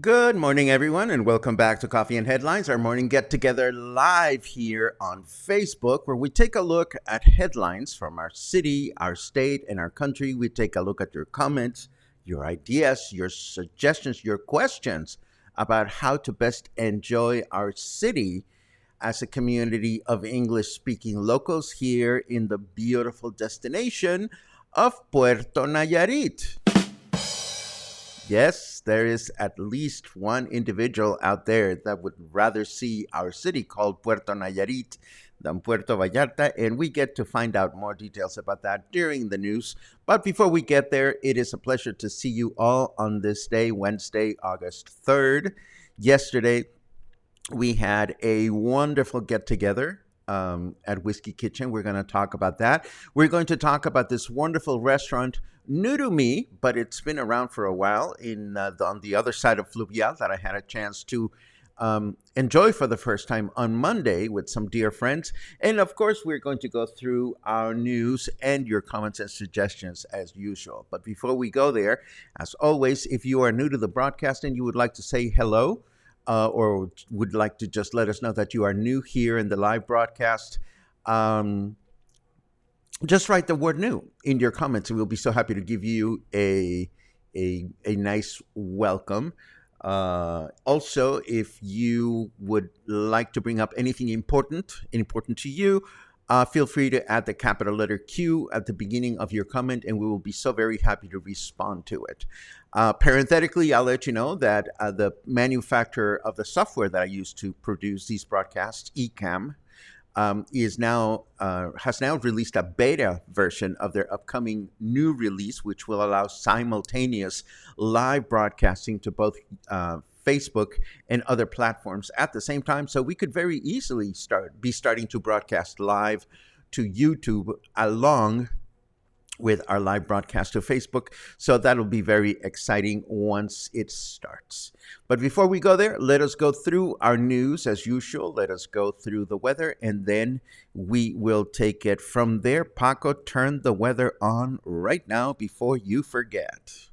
Good morning, everyone, and welcome back to Coffee and Headlines, our morning get-together live here on Facebook, where we take a look at headlines from our city, our state, and our country. We take a look at your comments, your ideas, your suggestions, your questions about how to best enjoy our city as a community of English-speaking locals here in the beautiful destination of Puerto Nayarit. Yes, there is at least one individual out there that would rather see our city called Puerto Nayarit than Puerto Vallarta, and we get to find out more details about that during the news. But before we get there, it is a pleasure to see you all on this day, Wednesday, August 3rd. Yesterday, we had a wonderful get-together at Whiskey Kitchen. We're going to talk about that. We're going to talk about this wonderful restaurant, new to me, but it's been around for a while on the other side of Fluvial that I had a chance to enjoy for the first time on Monday with some dear friends. And of course, we're going to go through our news and your comments and suggestions as usual. But before we go there, as always, if you are new to the broadcast and you would like to say hello, or would like to just let us know that you are new here in the live broadcast, just write the word new in your comments, and we'll be so happy to give you a nice welcome. Also, if you would like to bring up anything important to you, feel free to add the capital letter Q at the beginning of your comment, and we will be so very happy to respond to it. Parenthetically, I'll let you know that the manufacturer of the software that I use to produce these broadcasts, Ecamm, has now released a beta version of their upcoming new release, which will allow simultaneous live broadcasting to both Facebook and other platforms at the same time. So we could very easily be starting to broadcast live to YouTube along with our live broadcast to Facebook. So that'll be very exciting once it starts. But before we go there, let us go through our news as usual. Let us go through the weather, and then we will take it from there. Paco, turn the weather on right now before you forget.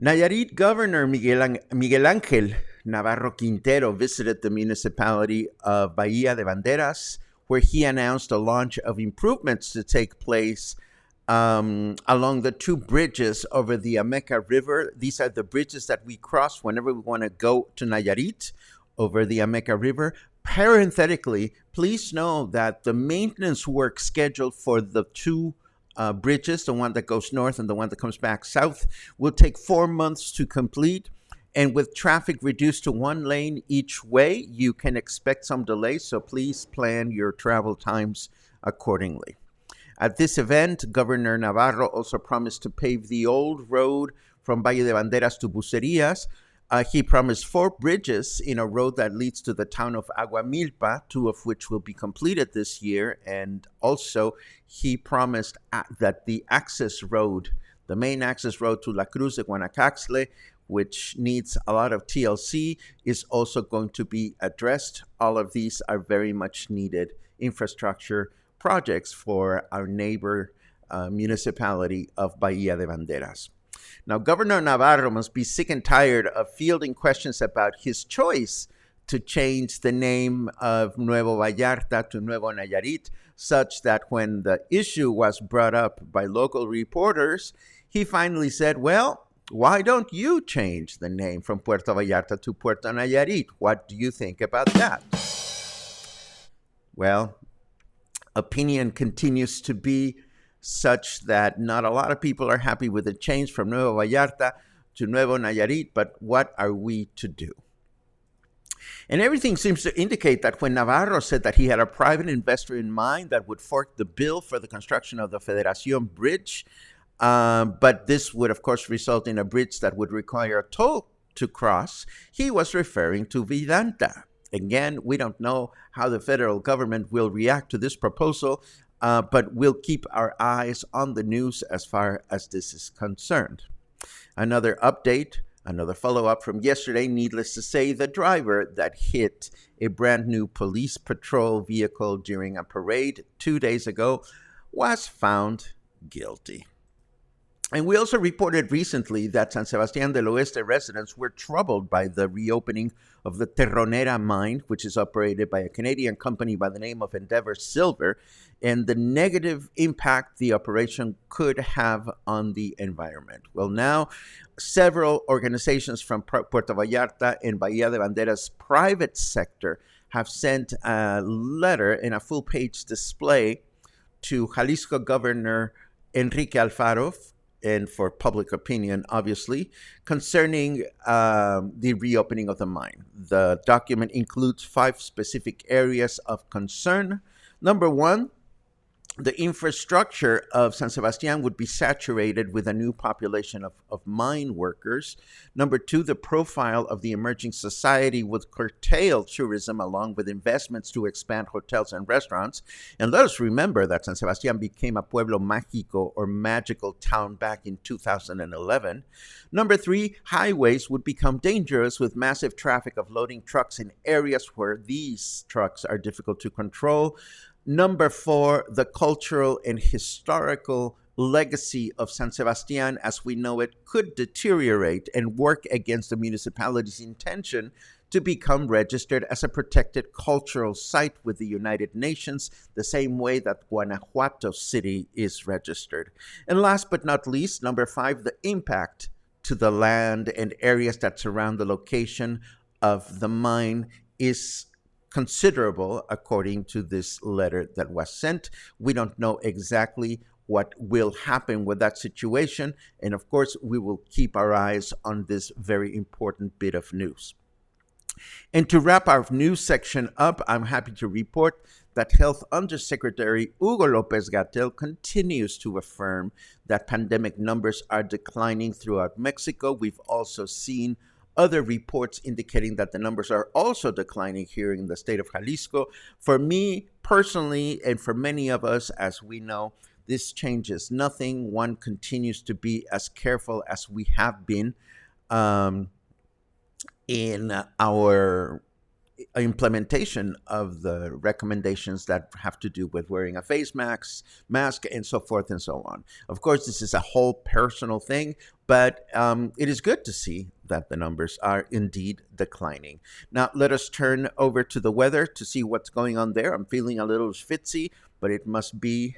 Nayarit Governor Miguel Ángel Navarro Quintero visited the municipality of Bahía de Banderas, where he announced a launch of improvements to take place along the two bridges over the Ameca River. These are the bridges that we cross whenever we want to go to Nayarit over the Ameca River. Parenthetically, please know that the maintenance work scheduled for the two bridges, the one that goes north and the one that comes back south, will take 4 months to complete. And with traffic reduced to one lane each way, you can expect some delays, so please plan your travel times accordingly. At this event, Governor Navarro also promised to pave the old road from Valle de Banderas to Bucerías, He promised 4 bridges in a road that leads to the town of Aguamilpa, 2 of which will be completed this year. And also, he promised that the access road, the main access road to La Cruz de Guanacaxle, which needs a lot of TLC, is also going to be addressed. All of these are very much needed infrastructure projects for our neighbor municipality of Bahía de Banderas. Now, Governor Navarro must be sick and tired of fielding questions about his choice to change the name of Nuevo Vallarta to Nuevo Nayarit, such that when the issue was brought up by local reporters, he finally said, well, why don't you change the name from Puerto Vallarta to Puerto Nayarit? What do you think about that? Well, opinion continues to be such that not a lot of people are happy with the change from Nuevo Vallarta to Nuevo Nayarit, but what are we to do? And everything seems to indicate that when Navarro said that he had a private investor in mind that would fork the bill for the construction of the Federación Bridge, but this would, of course, result in a bridge that would require a toll to cross, he was referring to Vidanta. Again, we don't know how the federal government will react to this proposal, but we'll keep our eyes on the news as far as this is concerned. Another update, another follow-up from yesterday, needless to say, the driver that hit a brand new police patrol vehicle during a parade 2 days ago was found guilty. And we also reported recently that San Sebastián del Oeste residents were troubled by the reopening of the Terronera mine, which is operated by a Canadian company by the name of Endeavour Silver, and the negative impact the operation could have on the environment. Well, now several organizations from Puerto Vallarta and Bahía de Banderas private sector have sent a letter in a full-page display to Jalisco Governor Enrique Alfaro, and for public opinion, obviously, concerning the reopening of the mine. The document includes 5 specific areas of concern. Number 1, the infrastructure of San Sebastián would be saturated with a new population of mine workers. Number 2, the profile of the emerging society would curtail tourism along with investments to expand hotels and restaurants. And let us remember that San Sebastián became a pueblo mágico or magical town back in 2011. Number 3, highways would become dangerous with massive traffic of loading trucks in areas where these trucks are difficult to control. Number 4, the cultural and historical legacy of San Sebastián as we know it could deteriorate and work against the municipality's intention to become registered as a protected cultural site with the United Nations, the same way that Guanajuato City is registered. And last but not least, number 5, the impact to the land and areas that surround the location of the mine is considerable, according to this letter that was sent. We don't know exactly what will happen with that situation, and of course, we will keep our eyes on this very important bit of news. And to wrap our news section up, I'm happy to report that Health Undersecretary Hugo Lopez-Gatell continues to affirm that pandemic numbers are declining throughout Mexico. We've also seen other reports indicating that the numbers are also declining here in the state of Jalisco. For me personally, and for many of us, as we know, this changes nothing. One continues to be as careful as we have been in our implementation of the recommendations that have to do with wearing a face mask, and so forth and so on. Of course, this is a whole personal thing, but it is good to see that the numbers are indeed declining. Now, let us turn over to the weather to see what's going on there. I'm feeling a little schwitzy, but it must be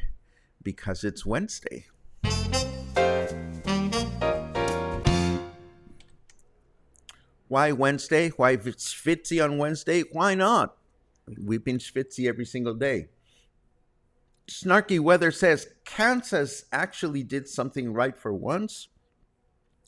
because it's Wednesday. Why Wednesday? Why if it's schwitzy on Wednesday? Why not? We've been schwitzy every single day. Snarky Weather says Kansas actually did something right for once,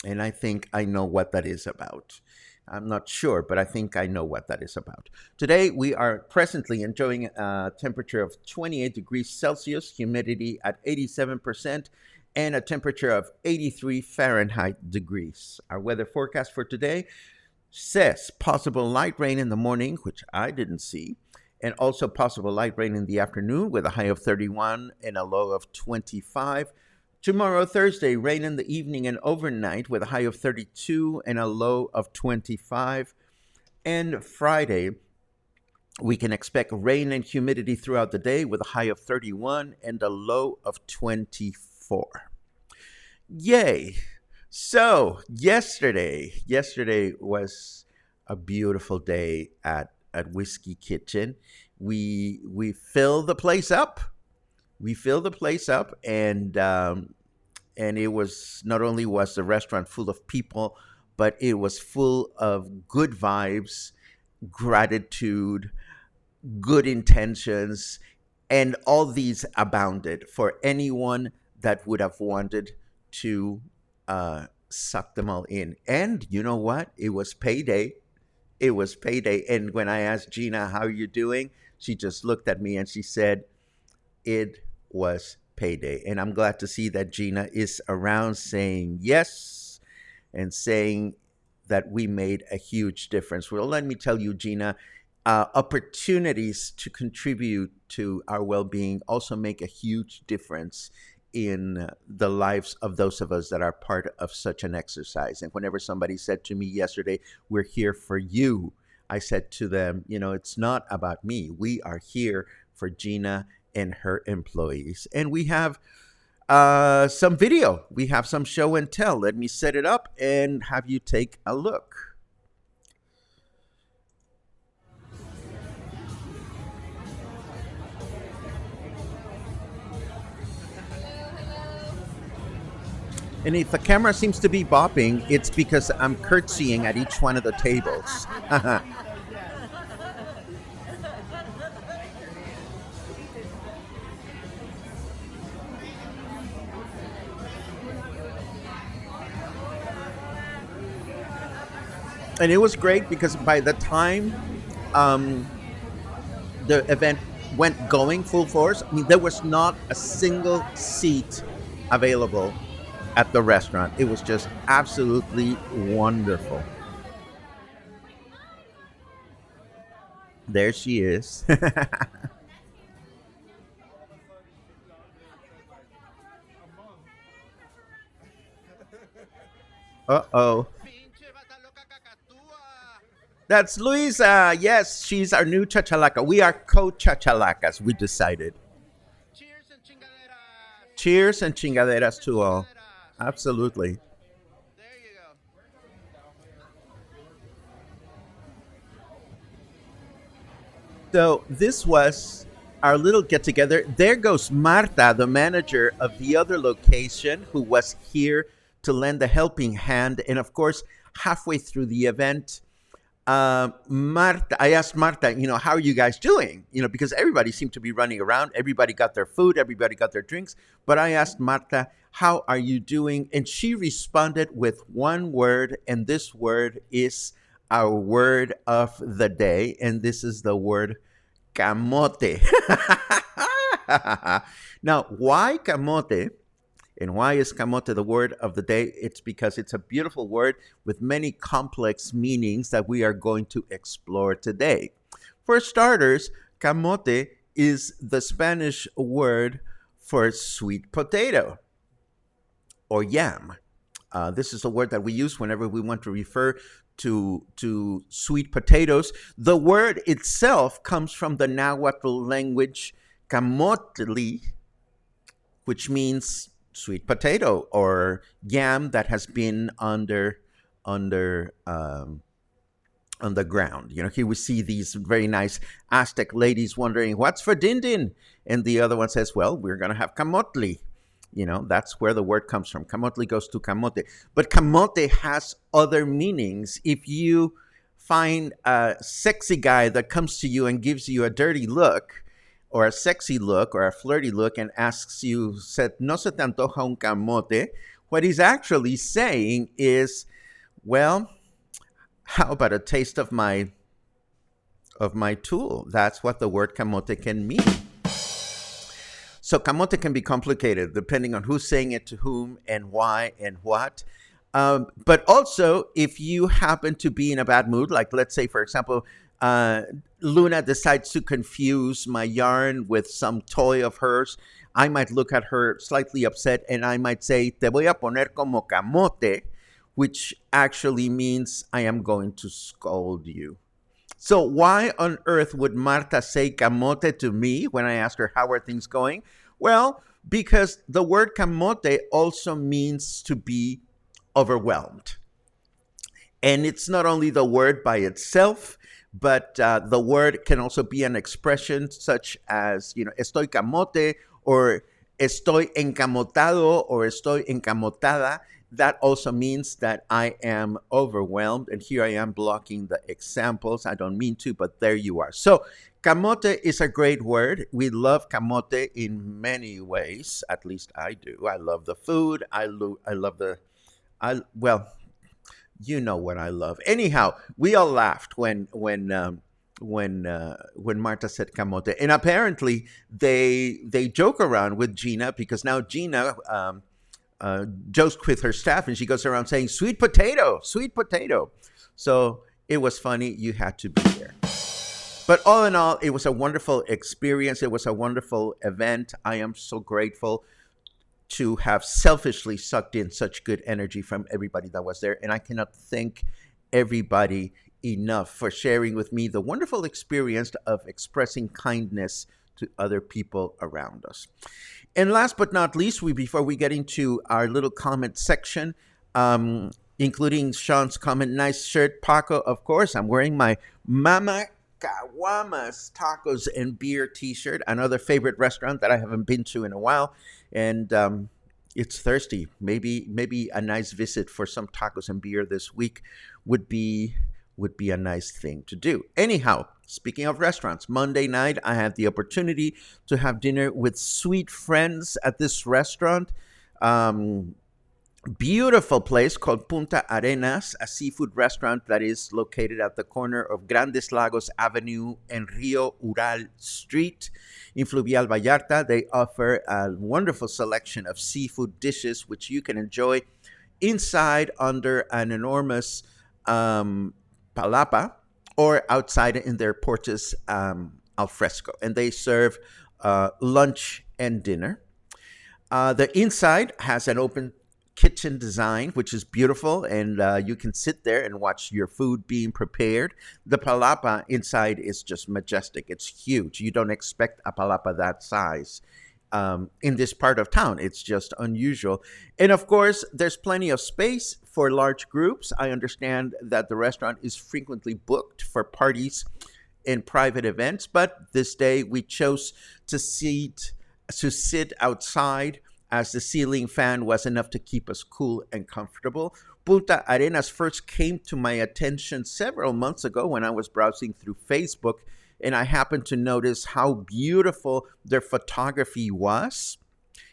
and I think I know what that is about. I'm not sure, but I think I know what that is about. Today, we are presently enjoying a temperature of 28 degrees Celsius, humidity at 87%, and a temperature of 83 Fahrenheit degrees. Our weather forecast for today: says possible light rain in the morning, which I didn't see, and also possible light rain in the afternoon with a high of 31 and a low of 25. Tomorrow, Thursday, rain in the evening and overnight with a high of 32 and a low of 25. And Friday, we can expect rain and humidity throughout the day with a high of 31 and a low of 24. Yay! So yesterday was a beautiful day at Whiskey Kitchen. We filled the place up. We filled the place up, and it was not only was the restaurant full of people, but it was full of good vibes, gratitude, good intentions, and all these abounded for anyone that would have wanted to suck them all in. And you know what? It was payday. It was payday. And when I asked Gina, how are you doing? She just looked at me and she said, it was payday. And I'm glad to see that Gina is around saying yes and saying that we made a huge difference. Well, let me tell you, Gina, opportunities to contribute to our well-being also make a huge difference in the lives of those of us that are part of such an exercise. And whenever somebody said to me yesterday, we're here for you, I said to them, it's not about me. We are here for Gina and her employees. And we have some video. We have some show and tell. Let me set it up and have you take a look. And if the camera seems to be bopping, it's because I'm curtsying at each one of the tables. And it was great because by the time the event went going full force, I mean, there was not a single seat available at the restaurant. It was just absolutely wonderful. There she is. Uh-oh. That's Luisa. Yes, she's our new chachalaca. We are co-chachalacas, we decided. Cheers and chingaderas to all. Absolutely. So this was our little get together. There goes Marta, the manager of the other location, who was here to lend a helping hand. And of course, halfway through the event, Marta, I asked Marta, how are you guys doing? Because everybody seemed to be running around. Everybody got their food. Everybody got their drinks. But I asked Marta, how are you doing? And she responded with one word, and this word is our word of the day. And this is the word camote. Now, why camote? And why is camote the word of the day? It's because it's a beautiful word with many complex meanings that we are going to explore today. For starters, camote is the Spanish word for sweet potato or yam. This is a word that we use whenever we want to refer to sweet potatoes. The word itself comes from the Nahuatl language camotli, which means sweet potato or yam that has been under on the ground. Here we see these very nice Aztec ladies wondering, what's for din din? And the other one says, well, we're going to have camotli. That's where the word comes from. Camotli goes to camote. But camote has other meanings. If you find a sexy guy that comes to you and gives you a dirty look, or a sexy look, or a flirty look, and asks you, no se te antoja un camote, what he's actually saying is, well, how about a taste of my tool? That's what the word camote can mean. So camote can be complicated depending on who's saying it to whom and why and what. But also, if you happen to be in a bad mood, like let's say, for example, uh, Luna decides to confuse my yarn with some toy of hers, I might look at her slightly upset and I might say, Te voy a poner como camote, which actually means I am going to scold you. So, why on earth would Marta say camote to me when I ask her, How are things going? Well, because the word camote also means to be overwhelmed. And it's not only the word by itself, but the word can also be an expression such as, estoy camote or estoy encamotado or estoy encamotada. That also means that I am overwhelmed. And here I am blocking the examples. I don't mean to, but there you are. So, camote is a great word. We love camote in many ways. At least I do. I love the food. I love the well, you know what I love. Anyhow, we all laughed when Marta said camote, and apparently they joke around with Gina because now Gina jokes with her staff, and she goes around saying sweet potato, sweet potato. So it was funny. You had to be there. But all in all, it was a wonderful experience. It was a wonderful event. I am so grateful to have selfishly sucked in such good energy from everybody that was there. And I cannot thank everybody enough for sharing with me the wonderful experience of expressing kindness to other people around us. And last but not least, before we get into our little comment section, including Sean's comment, nice shirt, Paco, of course, I'm wearing my Mama Caguamas Tacos and Beer t-shirt, another favorite restaurant that I haven't been to in a while. And it's thirsty. Maybe a nice visit for some tacos and beer this week would be a nice thing to do. Anyhow, speaking of restaurants, Monday night I had the opportunity to have dinner with sweet friends at this restaurant. Beautiful place called Punta Arenas, a seafood restaurant that is located at the corner of Grandes Lagos Avenue and Rio Ural Street in Fluvial, Vallarta. They offer a wonderful selection of seafood dishes, which you can enjoy inside under an enormous palapa or outside in their porches al fresco. And they serve lunch and dinner. The inside has an open kitchen design, which is beautiful, and you can sit there and watch your food being prepared. The palapa inside is just majestic. It's huge. You don't expect a palapa that size in this part of town. It's just unusual. And of course, there's plenty of space for large groups. I understand that the restaurant is frequently booked for parties and private events, but this day we chose to sit outside as the ceiling fan was enough to keep us cool and comfortable. Punta Arenas first came to my attention several months ago when I was browsing through Facebook, and I happened to notice how beautiful their photography was.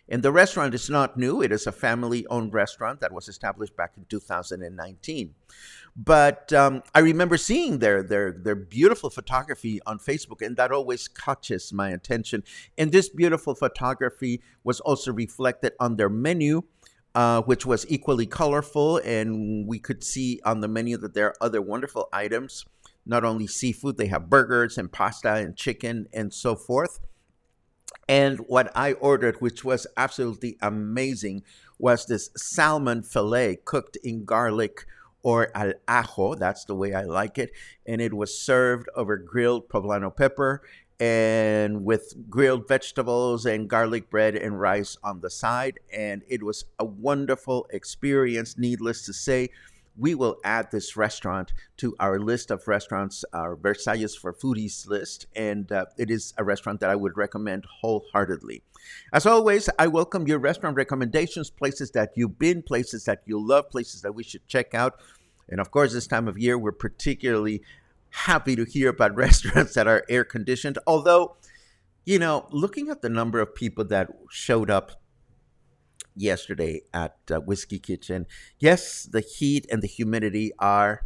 And the restaurant is not new. It is a family-owned restaurant that was established back in 2019. But I remember seeing their beautiful photography on Facebook, and that always catches my attention. And this beautiful photography was also reflected on their menu, which was equally colorful. And we could see on the menu that there are other wonderful items, not only seafood, they have burgers and pasta and chicken and so forth. And what I ordered, which was absolutely amazing, was this salmon fillet cooked in garlic or al ajo. That's the way I like it. And it was served over grilled poblano pepper and with grilled vegetables and garlic bread and rice on the side. And it was a wonderful experience, needless to say. We will add this restaurant to our list of restaurants, our Versailles for Foodies list, and it is a restaurant that I would recommend wholeheartedly. As always, I welcome your restaurant recommendations, places that you've been, places that you love, places that we should check out. And of course, this time of year, we're particularly happy to hear about restaurants that are air conditioned. Although, looking at the number of people that showed up yesterday at Whiskey Kitchen, yes, the heat and the humidity are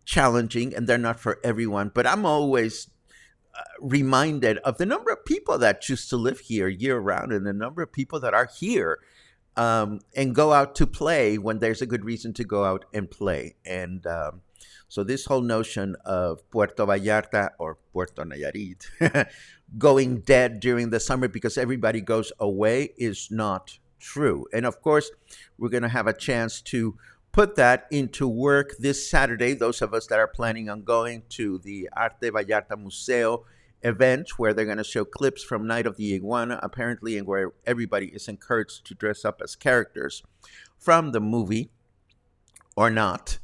challenging and they're not for everyone, but I'm always reminded of the number of people that choose to live here year round and the number of people that are here and go out to play when there's a good reason to go out and play. And so this whole notion of Puerto Vallarta or Puerto Nayarit going dead during the summer because everybody goes away is not true. And of course, we're going to have a chance to put that into work this Saturday. Those of us that are planning on going to the Arte Vallarta Museo event, where they're going to show clips from Night of the Iguana, apparently, and where everybody is encouraged to dress up as characters from the movie or not.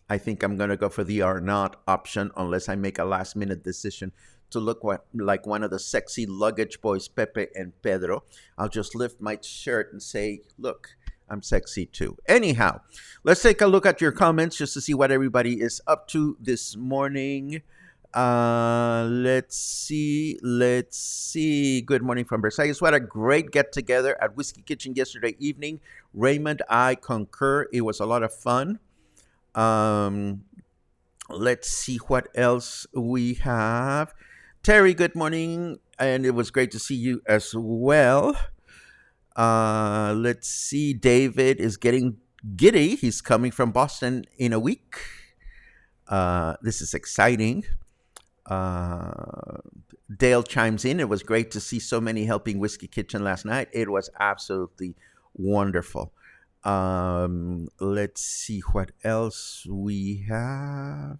I think I'm going to go for the or not option unless I make a last minute decision to look like one of the sexy luggage boys, Pepe and Pedro. I'll just lift my shirt and say, look, I'm sexy too. Anyhow, let's take a look at your comments just to see what everybody is up to this morning. Let's see. Good morning from Versailles. What a great get together at Whiskey Kitchen yesterday evening. Raymond, I concur. It was a lot of fun. Let's see what else we have. Terry, good morning. And it was great to see you as well. Let's see. David is getting giddy. He's coming from Boston in a week. This is exciting. Dale chimes in. It was great to see so many helping Whiskey Kitchen last night. It was absolutely wonderful. Let's see what else we have.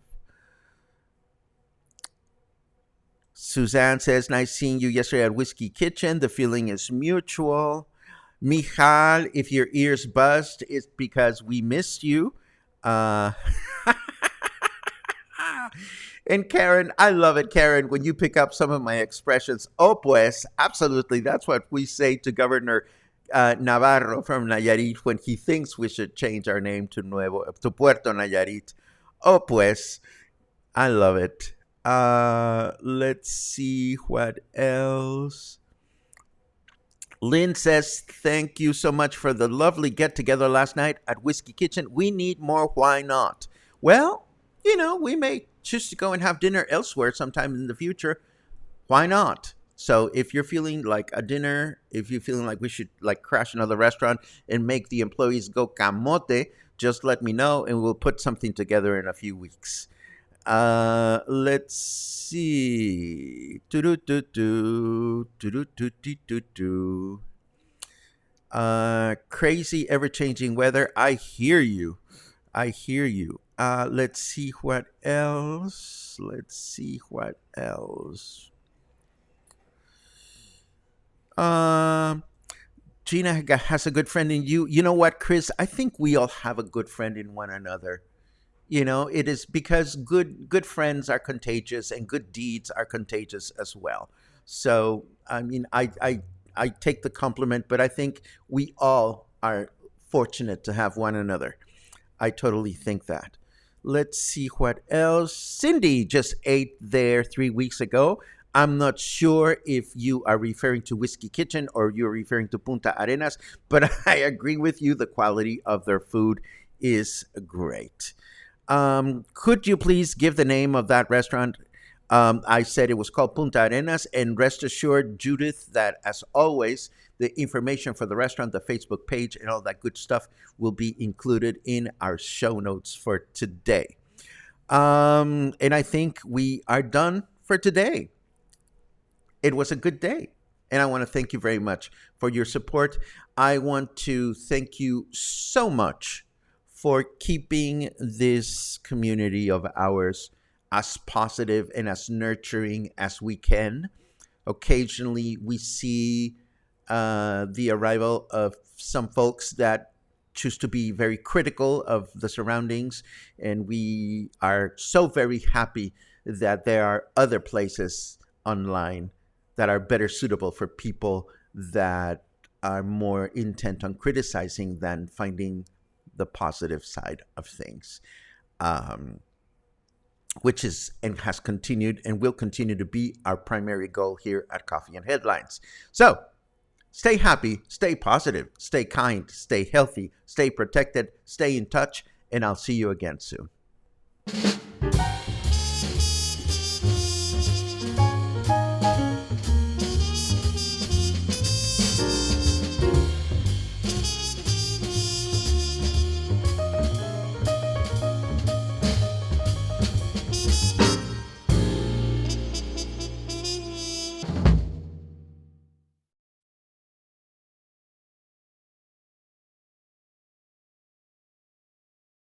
Suzanne says, nice seeing you yesterday at Whiskey Kitchen. The feeling is mutual. Michal, if your ears buzzed, it's because we missed you. And Karen, I love it, Karen, when you pick up some of my expressions. Oh, pues, absolutely. That's what we say to Governor Navarro from Nayarit when he thinks we should change our name to Puerto Nayarit. Oh, pues, I love it. Let's see what else. Lynn says, thank you so much for the lovely get-together last night at Whiskey Kitchen. We need more. Why not? Well, we may choose to go and have dinner elsewhere sometime in the future. Why not? So if you're feeling like a dinner, if you're feeling like we should crash another restaurant and make the employees go camote, just let me know and we'll put something together in a few weeks. Let's see. Crazy ever-changing weather. I hear you. Let's see what else. Gina has a good friend in you. You know what, Chris? I think we all have a good friend in one another. It is because good friends are contagious and good deeds are contagious as well. So, I mean, I take the compliment, but I think we all are fortunate to have one another. I totally think that. Let's see what else. Cindy just ate there 3 weeks ago. I'm not sure if you are referring to Whiskey Kitchen or you're referring to Punta Arenas, but I agree with you. The quality of their food is great. Could you please give the name of that restaurant? I said it was called Punta Arenas, and rest assured, Judith, that as always, the information for the restaurant, the Facebook page, and all that good stuff will be included in our show notes for today. And I think we are done for today. It was a good day, and I want to thank you very much for your support. I want to thank you so much for keeping this community of ours as positive and as nurturing as we can. Occasionally, we see the arrival of some folks that choose to be very critical of the surroundings, and we are so very happy that there are other places online that are better suitable for people that are more intent on criticizing than finding the positive side of things, which is and has continued and will continue to be our primary goal here at Coffee and Headlines. So stay happy, stay positive, stay kind, stay healthy, stay protected, stay in touch, and I'll see you again soon.